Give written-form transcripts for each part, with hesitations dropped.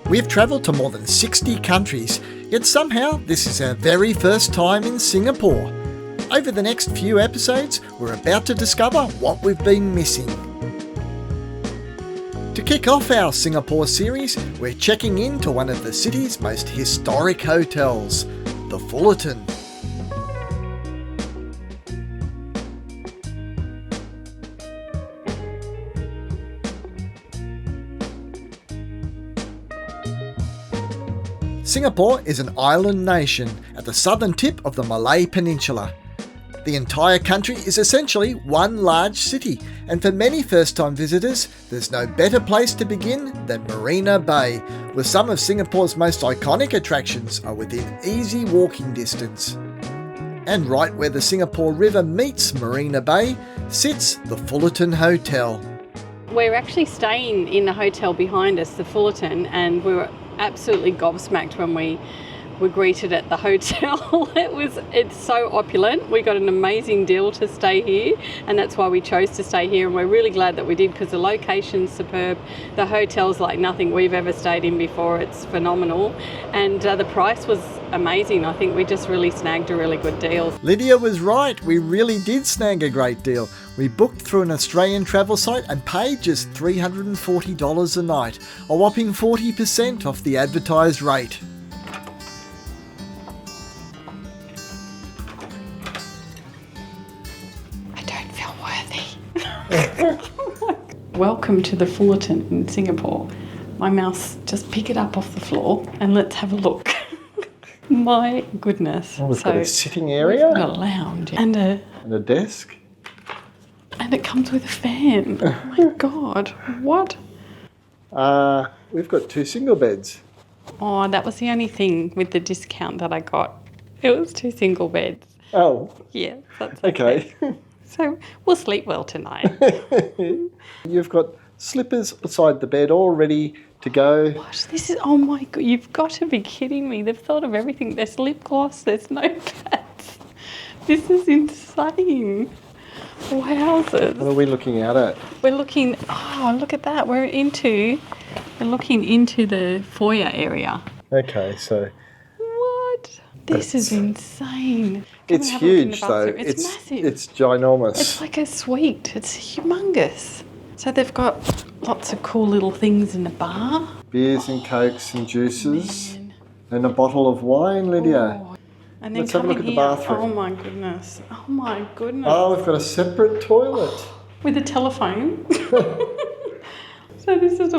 We've travelled to more than 60 countries, yet somehow this is our very first time in Singapore. Over the next few episodes, we're about to discover what we've been missing. To kick off our Singapore series, we're checking into one of the city's most historic hotels, the Fullerton. Singapore is an island nation at the southern tip of the Malay Peninsula. The entire country is essentially one large city, and for many first-time visitors, there's no better place to begin than Marina Bay, where some of Singapore's most iconic attractions are within easy walking distance. And right where the Singapore River meets Marina Bay sits the Fullerton Hotel. We're actually staying in the hotel behind us, the Fullerton, and we were absolutely gobsmacked when we were greeted at the hotel. It's so opulent. We got an amazing deal to stay here, and that's why we chose to stay here, and we're really glad that we did because the location's superb. The hotel's like nothing we've ever stayed in before. It's phenomenal, and the price was amazing. I think we just really snagged a really good deal. Lydia was right, we really did snag a great deal. We booked through an Australian travel site and paid just $340 a night, a whopping 40% off the advertised rate. I don't feel worthy. Welcome to the Fullerton in Singapore. My mouse, just pick it up off the floor and let's have a look. My goodness. We've got a sitting area. We've got a lounge and a desk. And it comes with a fan. Oh my God. What? We've got 2 single beds. Oh, that was the only thing with the discount that I got. It was 2 single beds. Oh. Yeah, that's okay. So we'll sleep well tonight. You've got slippers beside the bed all ready to go. What? This is, oh my God, you've got to be kidding me. They've thought of everything. There's lip gloss, there's notepads. This is insane. Wowzers. What are we looking out at? We're looking, oh, look at that. We're looking into the foyer area. Okay, so. What? This is insane. It's huge though. It's massive. It's ginormous. It's like a suite. It's humongous. So they've got lots of cool little things in the bar. Beers and cokes and juices. Man. And a bottle of wine, Lydia. Oh. And then let's have a look at the bathroom. Oh my goodness. Oh my goodness. Oh, we've got a separate toilet. With a telephone. So this is a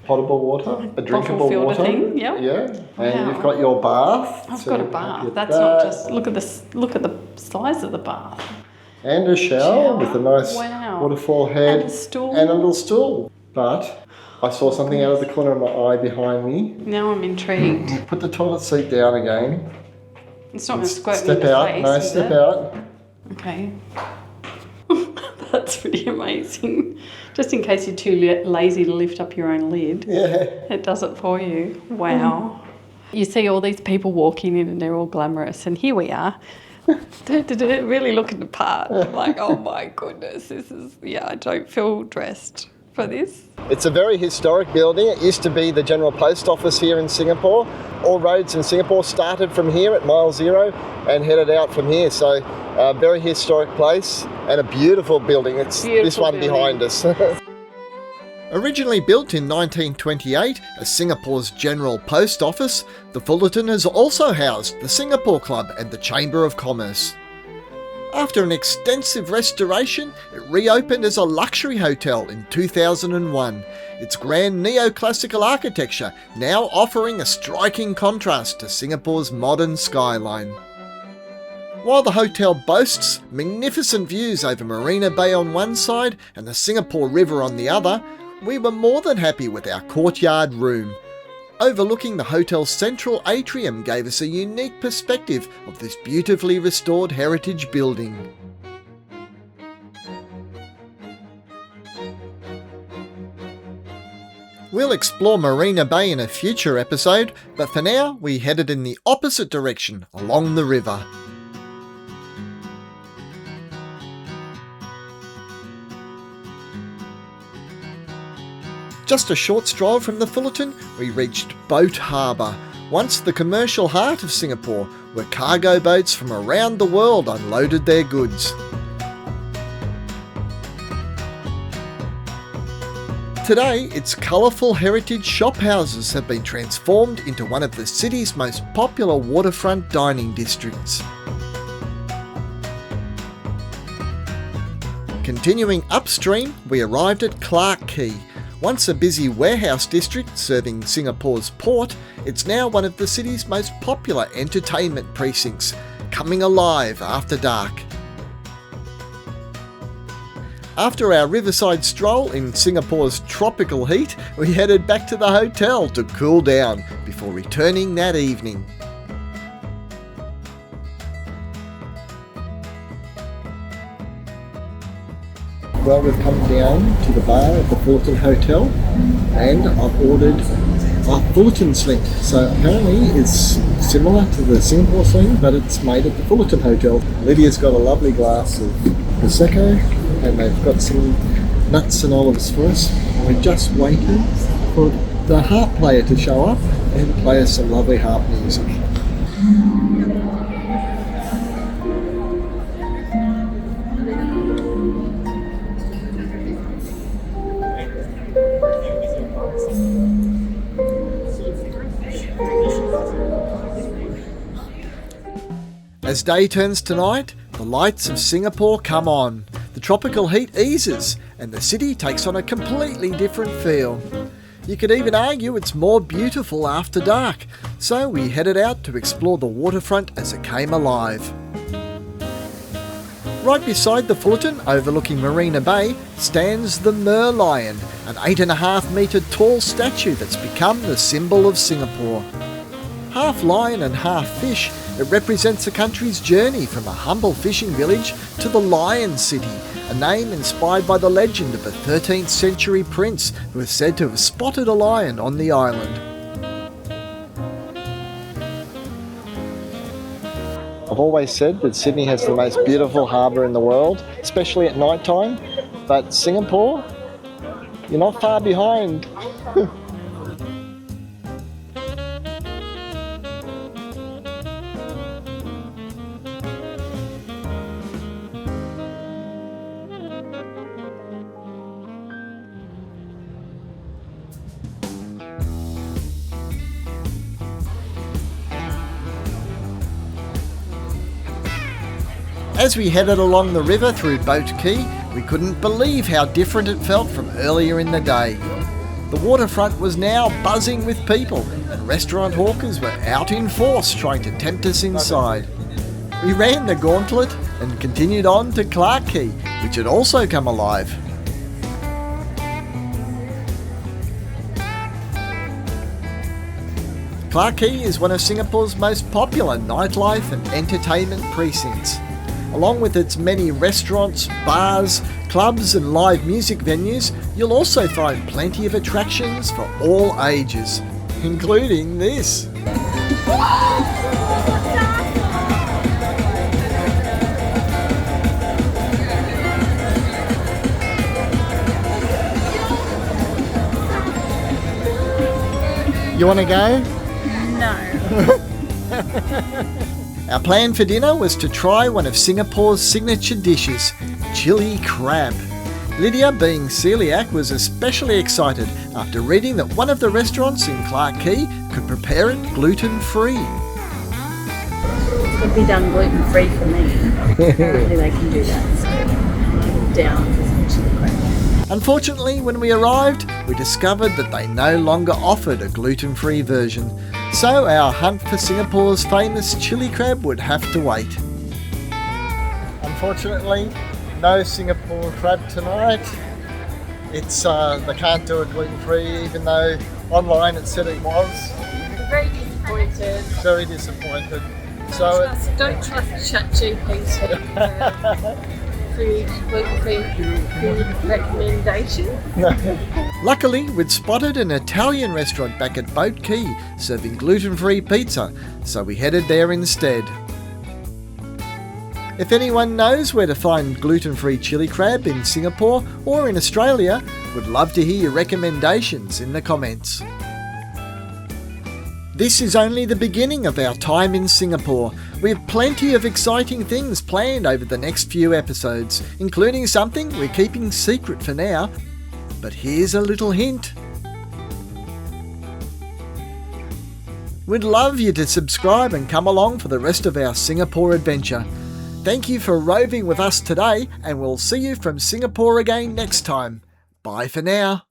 potable water, a drinkable water thing. Yep. Yeah. And you've got your bath. I've got a bath. That's not just look at the size of the bath. And a shower with a nice waterfall head. And a stool. And a little stool. But I saw something out of the corner of my eye behind me. Now I'm intrigued. Put the toilet seat down again. It's not going to squirt me in the face. No, step out. Okay. That's pretty amazing. Just in case you're too lazy to lift up your own lid. Yeah. It does it for you. Wow. You see all these people walking in and they're all glamorous, and here we are. Really looking the part. Like, oh my goodness, I don't feel dressed for this. It's a very historic building. It used to be the General Post Office here in Singapore. All roads in Singapore started from here at mile 0 and headed out from here. So a very historic place and a beautiful building. It's beautiful this one behind us. Originally built in 1928 as Singapore's General Post Office, the Fullerton has also housed the Singapore Club and the Chamber of Commerce. After an extensive restoration, it reopened as a luxury hotel in 2001. Its grand neoclassical architecture now offering a striking contrast to Singapore's modern skyline. While the hotel boasts magnificent views over Marina Bay on one side and the Singapore River on the other, we were more than happy with our courtyard room. Overlooking the hotel's central atrium gave us a unique perspective of this beautifully restored heritage building. We'll explore Marina Bay in a future episode, but for now we headed in the opposite direction along the river. Just a short stroll from the Fullerton, we reached Boat Harbour, once the commercial heart of Singapore, where cargo boats from around the world unloaded their goods. Today, its colourful heritage shophouses have been transformed into one of the city's most popular waterfront dining districts. Continuing upstream, we arrived at Clarke Quay. Once a busy warehouse district serving Singapore's port, it's now one of the city's most popular entertainment precincts, coming alive after dark. After our riverside stroll in Singapore's tropical heat, we headed back to the hotel to cool down before returning that evening. Well, we've come down to the bar at the Fullerton Hotel and I've ordered a Fullerton sling. So apparently it's similar to the Singapore sling, but it's made at the Fullerton Hotel. Lydia's got a lovely glass of Prosecco and they've got some nuts and olives for us. And we're just waiting for the harp player to show up and play us some lovely harp music. As day turns to night, the lights of Singapore come on. The tropical heat eases and the city takes on a completely different feel. You could even argue it's more beautiful after dark, so we headed out to explore the waterfront as it came alive. Right beside the Fullerton, overlooking Marina Bay, stands the Merlion, an 8.5 metre tall statue that's become the symbol of Singapore. Half lion and half fish, it represents the country's journey from a humble fishing village to the Lion City, a name inspired by the legend of a 13th century prince who is said to have spotted a lion on the island. I've always said that Sydney has the most beautiful harbour in the world, especially at night time, but Singapore, you're not far behind. As we headed along the river through Boat Quay, we couldn't believe how different it felt from earlier in the day. The waterfront was now buzzing with people, and restaurant hawkers were out in force trying to tempt us inside. We ran the gauntlet and continued on to Clarke Quay, which had also come alive. Clarke Quay is one of Singapore's most popular nightlife and entertainment precincts. Along with its many restaurants, bars, clubs and live music venues, you'll also find plenty of attractions for all ages, including this. You want to go? No. Our plan for dinner was to try one of Singapore's signature dishes, chilli crab. Lydia, being celiac, was especially excited after reading that one of the restaurants in Clarke Quay could prepare it gluten-free. It could be done gluten-free for me. Apparently they can do that, so I'm down for some chilli crab. Unfortunately, when we arrived, we discovered that they no longer offered a gluten-free version, so our hunt for Singapore's famous chilli crab would have to wait. Unfortunately, no Singapore crab tonight. It's they can't do it gluten-free, even though online it said it was. Very disappointed. Very disappointed. So Don't trust ChatGPT food, gluten-free food recommendation. Luckily, we'd spotted an Italian restaurant back at Boat Quay serving gluten-free pizza, so we headed there instead. If anyone knows where to find gluten-free chilli crab in Singapore or in Australia, Would love to hear your recommendations in the comments. This is only the beginning of our time in Singapore. We have plenty of exciting things planned over the next few episodes, including something we're keeping secret for now. But here's a little hint. We'd love you to subscribe and come along for the rest of our Singapore adventure. Thank you for roving with us today, and we'll see you from Singapore again next time. Bye for now.